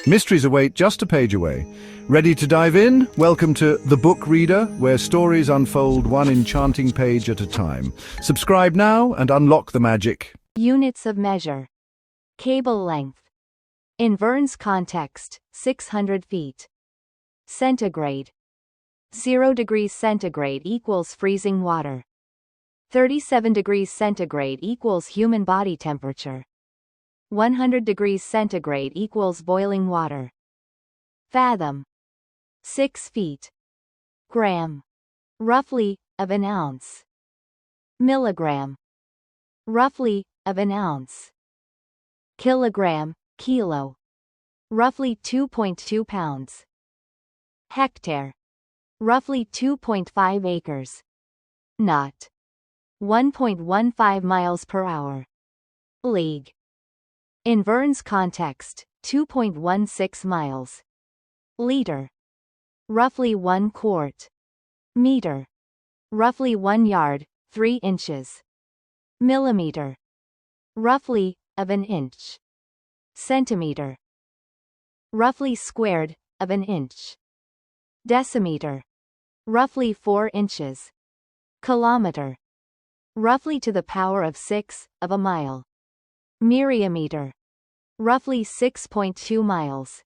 Mysteries await just a page away. Ready to dive in? Welcome to The Book Reader, where stories unfold one enchanting page at a time. Subscribe now and unlock the magic. Units of measure. Cable length. In Verne's context, 600 feet. Centigrade. 0 degrees centigrade equals freezing water. 37 degrees centigrade equals human body temperature. 100 degrees centigrade equals boiling water. Fathom. 6 feet. Gram. Roughly, of an ounce. Milligram. Roughly, of an ounce. Kilogram, kilo. Roughly 2.2 pounds. Hectare. Roughly 2.5 acres. Knot. 1.15 miles per hour. League. In Verne's context, 2.16 miles. Liter. Roughly 1 quart. Meter. Roughly 1 yard, 3 inches. Millimeter. Roughly, of an inch. Centimeter. Roughly squared, of an inch. Decimeter. Roughly 4 inches. Kilometer. Roughly to the power of 6, of a mile. Myriameter. Roughly 6.2 miles.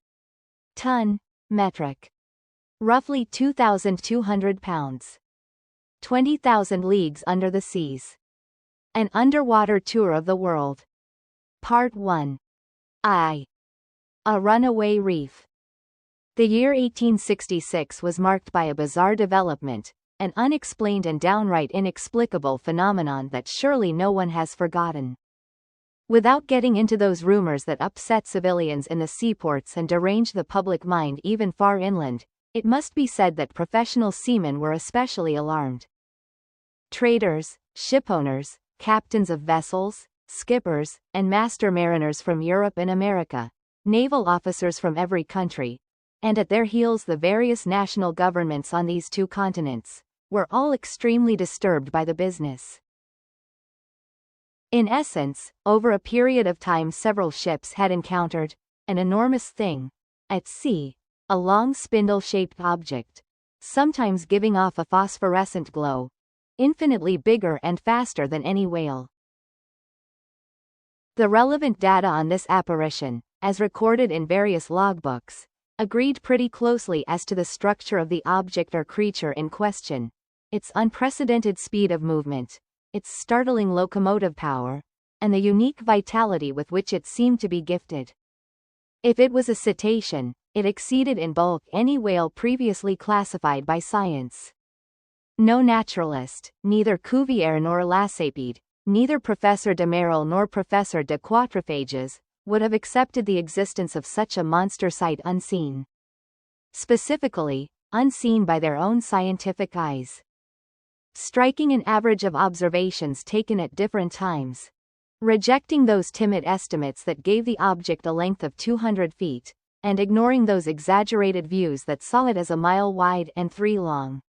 Ton, metric. Roughly 2,200 pounds. 20,000 leagues under the seas. An underwater tour of the world. Part 1. A runaway reef. The year 1866 was marked by a bizarre development, an unexplained and downright inexplicable phenomenon that surely no one has forgotten. Without getting into those rumors that upset civilians in the seaports and derange the public mind even far inland, it must be said that professional seamen were especially alarmed. Traders, shipowners, captains of vessels, skippers, and master mariners from Europe and America, naval officers from every country, and at their heels the various national governments on these two continents, were all extremely disturbed by the business. In essence, over a period of time several ships had encountered an enormous thing at sea, a long spindle-shaped object, sometimes giving off a phosphorescent glow, infinitely bigger and faster than any whale. The relevant data on this apparition, as recorded in various logbooks, agreed pretty closely as to the structure of the object or creature in question, its unprecedented speed of movement, its startling locomotive power, and the unique vitality with which it seemed to be gifted. If it was a cetacean, it exceeded in bulk any whale previously classified by science. No naturalist, neither Cuvier nor Lasapede, neither Professor de Merrill nor Professor de Quatrefages, would have accepted the existence of such a monster sight unseen. Specifically, unseen by their own scientific eyes. Striking an average of observations taken at different times. Rejecting those timid estimates that gave the object a length of 200 feet, and ignoring those exaggerated views that saw it as a mile wide and 3 long.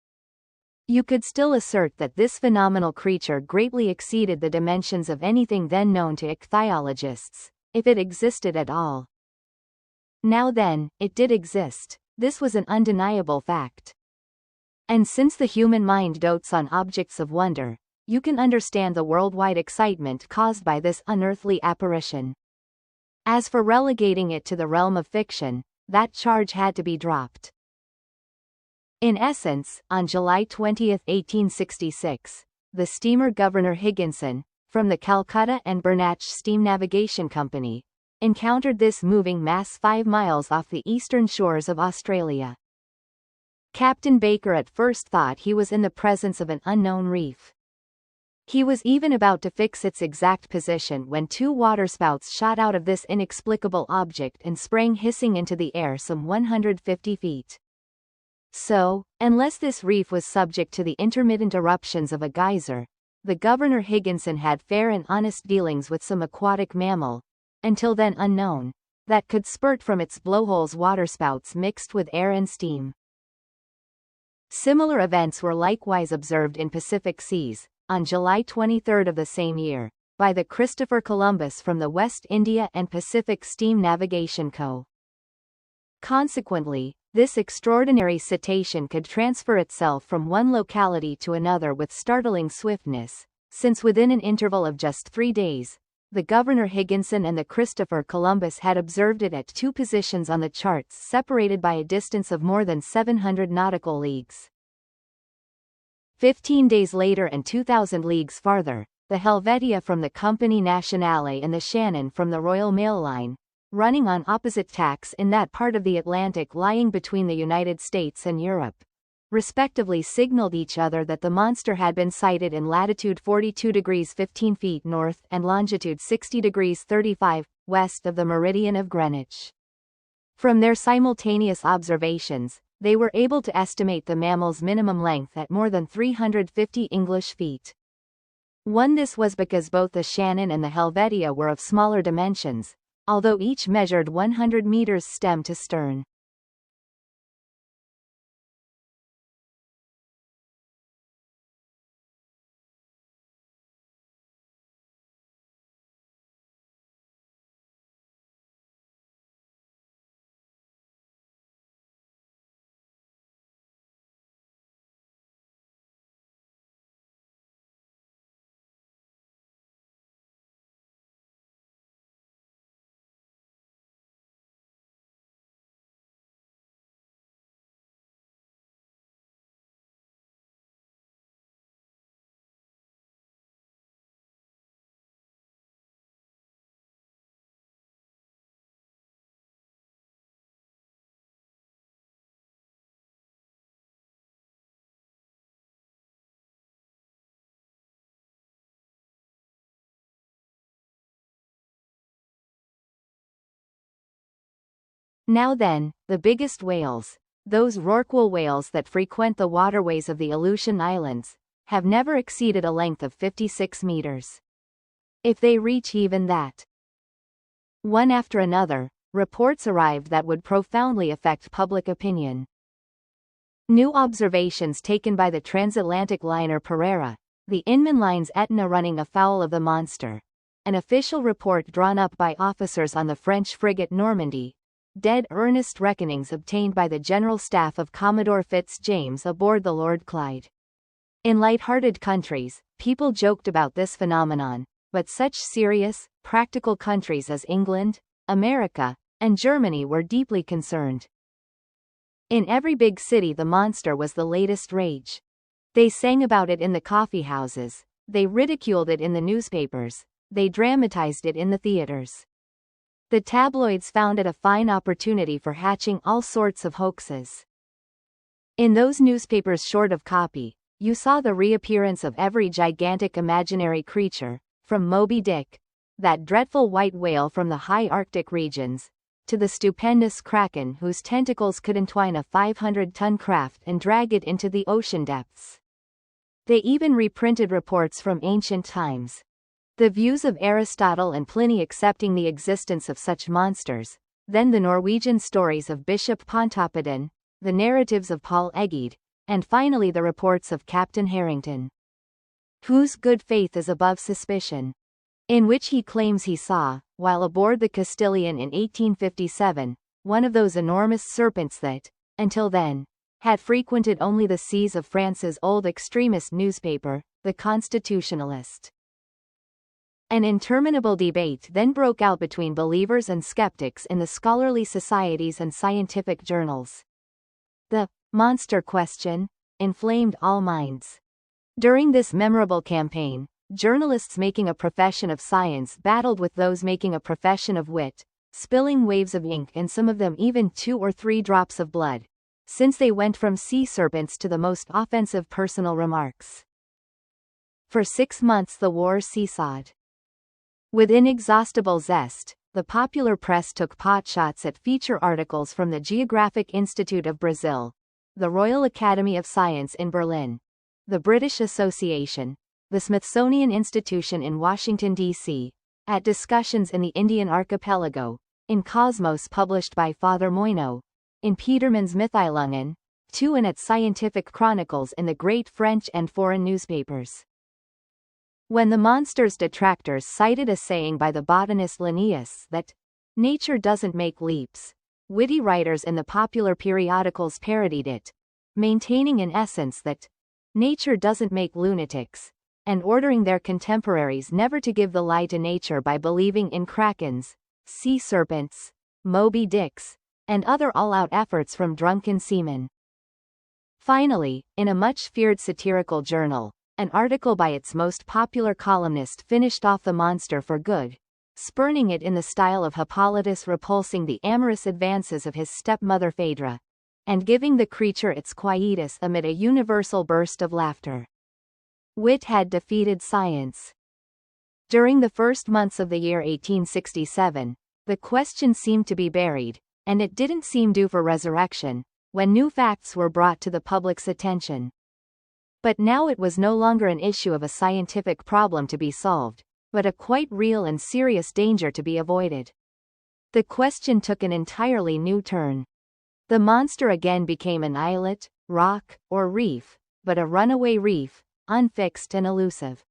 You could still assert that this phenomenal creature greatly exceeded the dimensions of anything then known to ichthyologists, if it existed at all. Now then, it did exist, this was an undeniable fact. And since the human mind dotes on objects of wonder, you can understand the worldwide excitement caused by this unearthly apparition. As for relegating it to the realm of fiction, that charge had to be dropped. In essence, on July 20, 1866, the steamer Governor Higginson, from the Calcutta and Burnach Steam Navigation Company, encountered this moving mass 5 miles off the eastern shores of Australia. Captain Baker at first thought he was in the presence of an unknown reef. He was even about to fix its exact position when 2 waterspouts shot out of this inexplicable object and sprang hissing into the air some 150 feet. So, unless this reef was subject to the intermittent eruptions of a geyser, the Governor Higginson had fair and honest dealings with some aquatic mammal, until then unknown, that could spurt from its blowholes waterspouts mixed with air and steam. Similar events were likewise observed in Pacific seas, on July 23 of the same year, by the Christopher Columbus from the West India and Pacific Steam Navigation Co. Consequently, this extraordinary cetacean could transfer itself from one locality to another with startling swiftness, since within an interval of just 3 days, the Governor Higginson and the Christopher Columbus had observed it at 2 positions on the charts separated by a distance of more than 700 nautical leagues. 15 days later and 2,000 leagues farther, the Helvetia from the Compagnie Nationale and the Shannon from the Royal Mail Line, running on opposite tacks in that part of the Atlantic lying between the United States and Europe, respectively signaled each other that the monster had been sighted in latitude 42 degrees 15 feet north and longitude 60 degrees 35 west of the meridian of Greenwich. From their simultaneous observations, they were able to estimate the mammal's minimum length at more than 350 English feet. This was because both the Shannon and the Helvetia were of smaller dimensions, although each measured 100 meters stem to stern. Now then, the biggest whales, those rorqual whales that frequent the waterways of the Aleutian Islands, have never exceeded a length of 56 meters. If they reach even that, one after another, reports arrived that would profoundly affect public opinion. New observations taken by the transatlantic liner Pereira, the Inman line's Etna running afoul of the monster, an official report drawn up by officers on the French frigate Normandy, dead earnest reckonings obtained by the General Staff of Commodore Fitz-James aboard the Lord Clyde. In light-hearted countries, people joked about this phenomenon, but such serious, practical countries as England, America, and Germany were deeply concerned. In every big city the monster was the latest rage. They sang about it in the coffee houses, they ridiculed it in the newspapers, they dramatized it in the theaters. The tabloids found it a fine opportunity for hatching all sorts of hoaxes. In those newspapers short of copy, you saw the reappearance of every gigantic imaginary creature, from Moby Dick, that dreadful white whale from the high Arctic regions, to the stupendous kraken whose tentacles could entwine a 500-ton craft and drag it into the ocean depths. They even reprinted reports from ancient times. The views of Aristotle and Pliny accepting the existence of such monsters, then the Norwegian stories of Bishop Pontoppidan, the narratives of Paul Egede, and finally the reports of Captain Harrington, whose good faith is above suspicion, in which he claims he saw, while aboard the Castilian in 1857, one of those enormous serpents that, until then, had frequented only the seas of France's old extremist newspaper, the Constitutionalist. An interminable debate then broke out between believers and skeptics in the scholarly societies and scientific journals. The monster question inflamed all minds. During this memorable campaign, journalists making a profession of science battled with those making a profession of wit, spilling waves of ink and some of them even 2 or 3 drops of blood, since they went from sea serpents to the most offensive personal remarks. For 6 months the war seesawed. With inexhaustible zest, the popular press took potshots at feature articles from the Geographic Institute of Brazil, the Royal Academy of Science in Berlin, the British Association, the Smithsonian Institution in Washington, D.C., at discussions in the Indian Archipelago, in Cosmos published by Father Moigno, in Petermann's Mythilungen, and at scientific chronicles in the great French and foreign newspapers. When the monster's detractors cited a saying by the botanist Linnaeus that nature doesn't make leaps, Witty writers in the popular periodicals parodied it, maintaining in essence that nature doesn't make lunatics, and ordering their contemporaries never to give the lie to nature by believing in krakens, sea serpents, Moby Dicks, and other all-out efforts from drunken seamen. Finally, in a much-feared satirical journal, an article by its most popular columnist finished off the monster for good, spurning it in the style of Hippolytus repulsing the amorous advances of his stepmother Phaedra, and giving the creature its quietus amid a universal burst of laughter. Wit had defeated science. During the first months of the year 1867, the question seemed to be buried, and it didn't seem due for resurrection, when new facts were brought to the public's attention. But now it was no longer an issue of a scientific problem to be solved, but a quite real and serious danger to be avoided. The question took an entirely new turn. The monster again became an islet, rock, or reef, but a runaway reef, unfixed and elusive.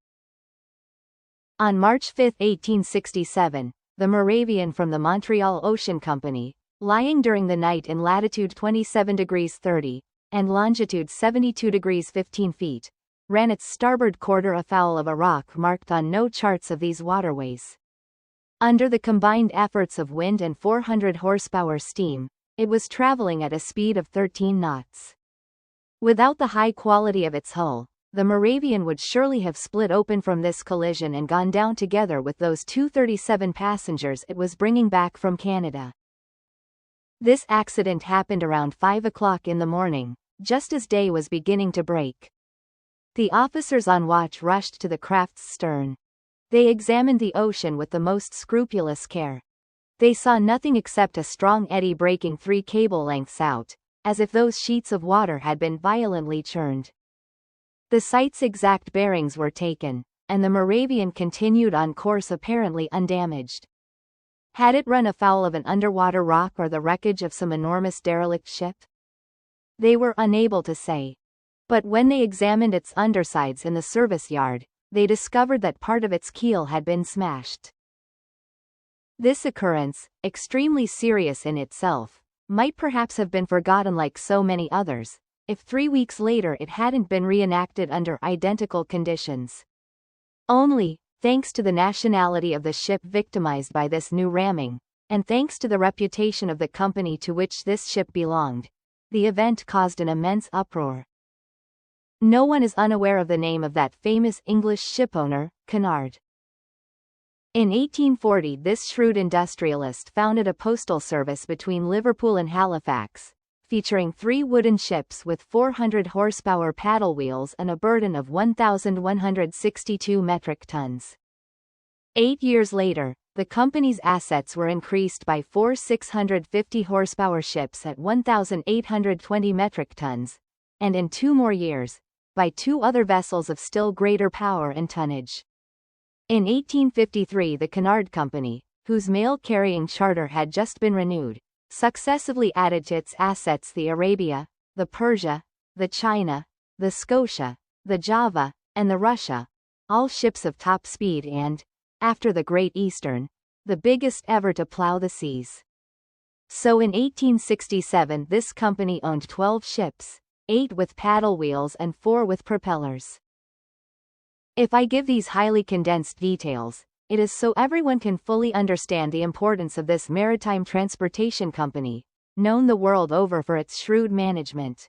On March 5, 1867, the Moravian from the Montreal Ocean Company, lying during the night in latitude 27 degrees 30, and longitude 72 degrees 15 feet, ran its starboard quarter afoul of a rock marked on no charts of these waterways. Under the combined efforts of wind and 400 horsepower steam, it was traveling at a speed of 13 knots. Without the high quality of its hull, the Moravian would surely have split open from this collision and gone down together with those 237 passengers it was bringing back from Canada. This accident happened around 5 o'clock in the morning, just as day was beginning to break. The officers on watch rushed to the craft's stern. They examined the ocean with the most scrupulous care. They saw nothing except a strong eddy breaking 3 cable lengths out, as if those sheets of water had been violently churned. The site's exact bearings were taken, and the Moravian continued on course apparently undamaged. Had it run afoul of an underwater rock or the wreckage of some enormous derelict ship? They were unable to say. But when they examined its undersides in the service yard, they discovered that part of its keel had been smashed. This occurrence, extremely serious in itself, might perhaps have been forgotten like so many others, if 3 weeks later it hadn't been reenacted under identical conditions. Only, thanks to the nationality of the ship victimized by this new ramming, and thanks to the reputation of the company to which this ship belonged, the event caused an immense uproar. No one is unaware of the name of that famous English shipowner, Cunard. In 1840 this shrewd industrialist founded a postal service between Liverpool and Halifax, featuring 3 wooden ships with 400 horsepower paddle wheels and a burden of 1,162 metric tons. 8 years later, the company's assets were increased by 4 650 horsepower ships at 1,820 metric tons, and in 2 more years, by 2 other vessels of still greater power and tonnage. In 1853 the Cunard Company, whose mail-carrying charter had just been renewed, successively added to its assets the Arabia, the Persia, the China, the Scotia, the Java, and the Russia, all ships of top speed and, after the Great Eastern, the biggest ever to plow the seas. So in 1867 this company owned 12 ships, 8 with paddle wheels and 4 with propellers. If I give these highly condensed details, it is so everyone can fully understand the importance of this maritime transportation company, known the world over for its shrewd management.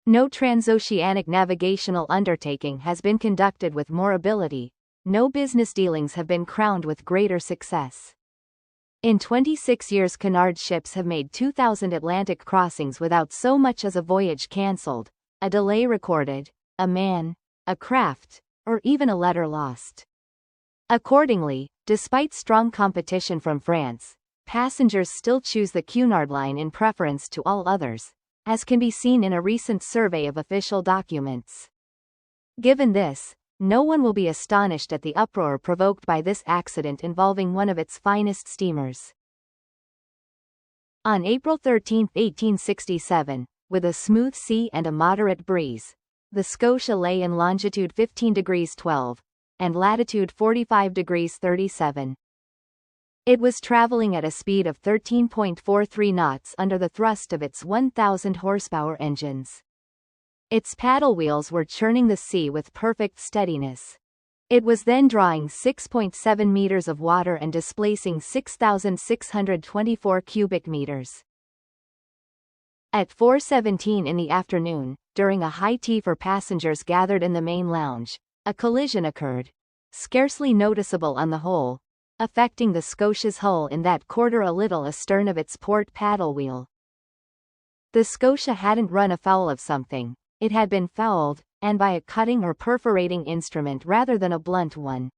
No transoceanic navigational undertaking has been conducted with more ability, no business dealings have been crowned with greater success. In 26 years Cunard ships have made 2,000 Atlantic crossings without so much as a voyage cancelled, a delay recorded, a man, a craft, or even a letter lost. Accordingly, despite strong competition from France, passengers still choose the Cunard line in preference to all others, as can be seen in a recent survey of official documents. Given this, no one will be astonished at the uproar provoked by this accident involving one of its finest steamers. On April 13, 1867, with a smooth sea and a moderate breeze, the Scotia lay in longitude 15 degrees 12, and latitude 45 degrees 37. It was traveling at a speed of 13.43 knots under the thrust of its 1,000 horsepower engines. Its paddle wheels were churning the sea with perfect steadiness. It was then drawing 6.7 meters of water and displacing 6,624 cubic meters. At 4:17 in the afternoon, during a high tea for passengers gathered in the main lounge, a collision occurred, scarcely noticeable on the whole, affecting the Scotia's hull in that quarter a little astern of its port paddle wheel. The Scotia hadn't run afoul of something, it had been fouled, and by a cutting or perforating instrument rather than a blunt one.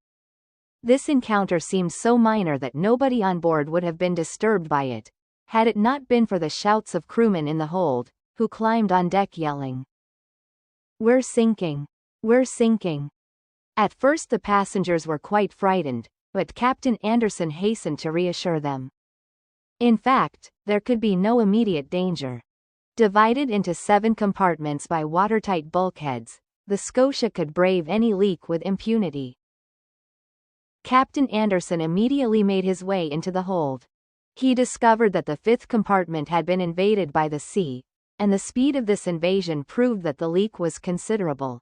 This encounter seemed so minor that nobody on board would have been disturbed by it, had it not been for the shouts of crewmen in the hold, who climbed on deck yelling, "We're sinking! We're sinking!" At first the passengers were quite frightened, but Captain Anderson hastened to reassure them. In fact, there could be no immediate danger. Divided into 7 compartments by watertight bulkheads, the Scotia could brave any leak with impunity. Captain Anderson immediately made his way into the hold. He discovered that the 5th compartment had been invaded by the sea, and the speed of this invasion proved that the leak was considerable.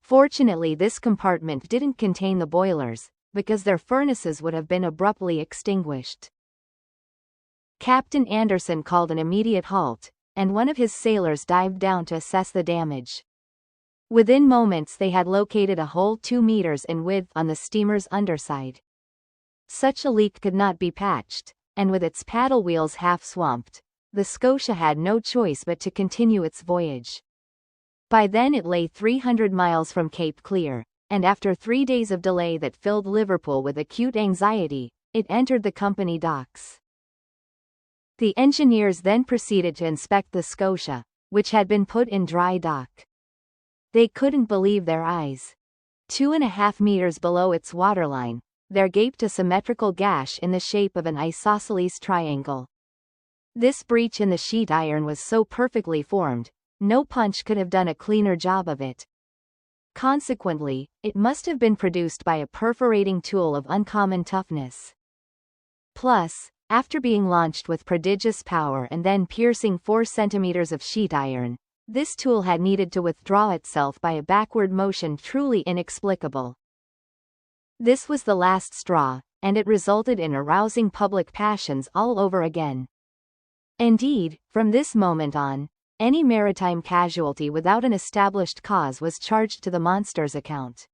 Fortunately, this compartment didn't contain the boilers, because their furnaces would have been abruptly extinguished. Captain Anderson called an immediate halt, and one of his sailors dived down to assess the damage. Within moments they had located a hole 2 meters in width on the steamer's underside. Such a leak could not be patched, and with its paddle wheels half swamped, the Scotia had no choice but to continue its voyage. By then it lay 300 miles from Cape Clear, and after 3 days of delay that filled Liverpool with acute anxiety, it entered the company docks. The engineers then proceeded to inspect the Scotia, which had been put in dry dock. They couldn't believe their eyes. 2.5 meters below its waterline, there gaped a symmetrical gash in the shape of an isosceles triangle. This breach in the sheet iron was so perfectly formed, no punch could have done a cleaner job of it. Consequently, it must have been produced by a perforating tool of uncommon toughness. Plus, after being launched with prodigious power and then piercing 4 centimeters of sheet iron, this tool had needed to withdraw itself by a backward motion truly inexplicable. This was the last straw, and it resulted in arousing public passions all over again. Indeed, from this moment on, any maritime casualty without an established cause was charged to the monster's account.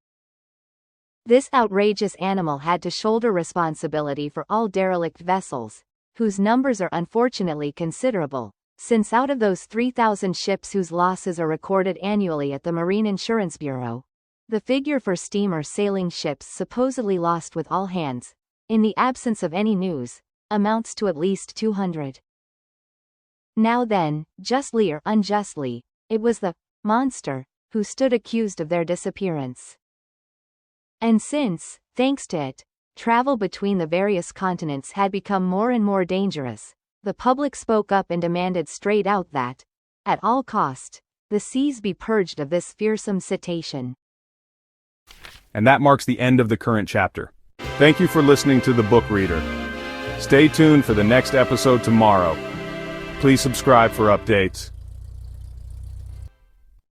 This outrageous animal had to shoulder responsibility for all derelict vessels, whose numbers are unfortunately considerable, since out of those 3,000 ships whose losses are recorded annually at the Marine Insurance Bureau, the figure for steamer sailing ships supposedly lost with all hands, in the absence of any news, amounts to at least 200. Now then, justly or unjustly, it was the monster who stood accused of their disappearance. And since, thanks to it, travel between the various continents had become more and more dangerous, the public spoke up and demanded straight out that, at all cost, the seas be purged of this fearsome cetacean. And that marks the end of the current chapter. Thank you for listening to The Book Reader. Stay tuned for the next episode tomorrow. Please subscribe for updates.